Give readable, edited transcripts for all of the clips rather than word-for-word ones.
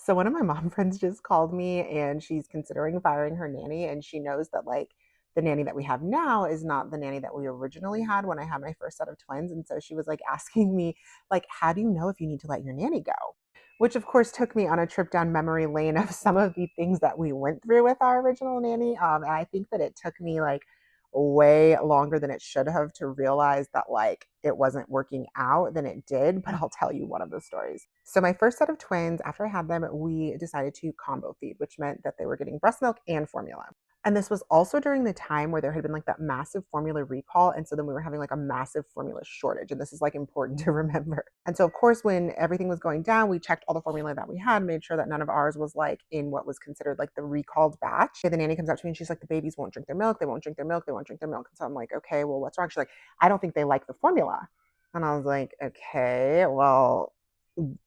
So one of my mom friends just called me and she's considering firing her nanny, and she knows that like the nanny that we have now is not the nanny that we originally had when I had my first set of twins. And so she was like asking me like, how do you know if you need to let your nanny go? Which of course took me on a trip down memory lane of some of the things that we went through with our original nanny. And I think that it took me like way longer than it should have to realize that like it wasn't working out than it did, but I'll tell you one of the stories. So my first set of twins, after I had them, we decided to combo feed, which meant that they were getting breast milk and formula. And this was also during the time where there had been like that massive formula recall. And so then we were having like a massive formula shortage. And this is like important to remember. And so, of course, when everything was going down, we checked all the formula that we had, made sure that none of ours was like in what was considered like the recalled batch. And the nanny comes up to me and she's like, the babies won't drink their milk. They won't drink their milk. They won't drink their milk. And so I'm like, okay, well, what's wrong? She's like, I don't think they like the formula. And I was like, okay, well,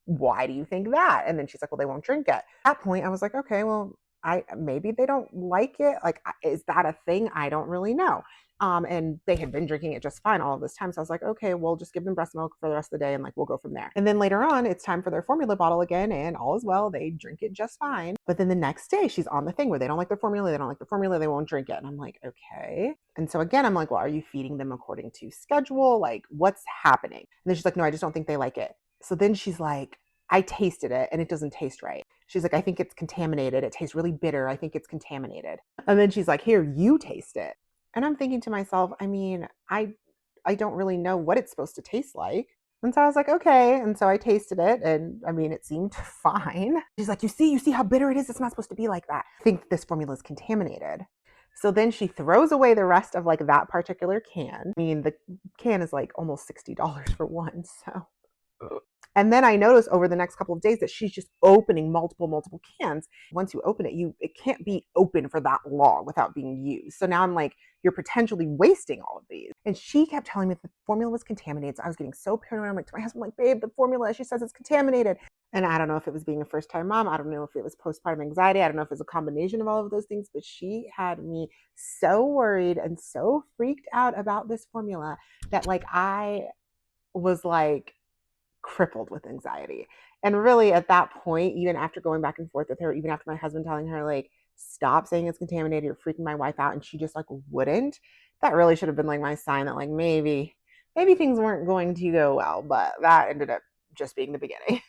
why do you think that? And then she's like, well, they won't drink it. At that point, I was like, okay, well, I maybe they don't like it. Like, is that a thing? I don't really know. And they had been drinking it just fine all of this time. So I was like, okay, we'll just give them breast milk for the rest of the day and like we'll go from there. And then later on, it's time for their formula bottle again, and all is well. They drink it just fine. But then the next day, she's on the thing where they don't like the formula, they don't like the formula, they won't drink it. And I'm like, okay. And so again, I'm like, well, are you feeding them according to schedule? Like, what's happening? And then she's like, no, I just don't think they like it. So then she's like, I tasted it and it doesn't taste right. She's like, I think it's contaminated. It tastes really bitter. I think it's contaminated. And then she's like, here, you taste it. And I'm thinking to myself, I mean, I don't really know what it's supposed to taste like. And so I was like, okay. And so I tasted it and I mean, it seemed fine. She's like, you see how bitter it is? It's not supposed to be like that. I think this formula is contaminated. So then she throws away the rest of like that particular can. I mean, the can is like almost $60 for one. So and then I noticed over the next couple of days that she's just opening multiple cans. Once you open it, it can't be open for that long without being used. So now I'm like, you're potentially wasting all of these. And she kept telling me that the formula was contaminated. So I was getting so paranoid. I'm like to my husband, like, babe, the formula, she says it's contaminated. And I don't know if it was being a first time mom. I don't know if it was postpartum anxiety. I don't know if it was a combination of all of those things, but she had me so worried and so freaked out about this formula that like I was like crippled with anxiety. And really at that point, even after going back and forth with her, even after my husband telling her like, stop saying it's contaminated, you're freaking my wife out, and she just like wouldn't, that really should have been like my sign that like maybe things weren't going to go well, but that ended up just being the beginning.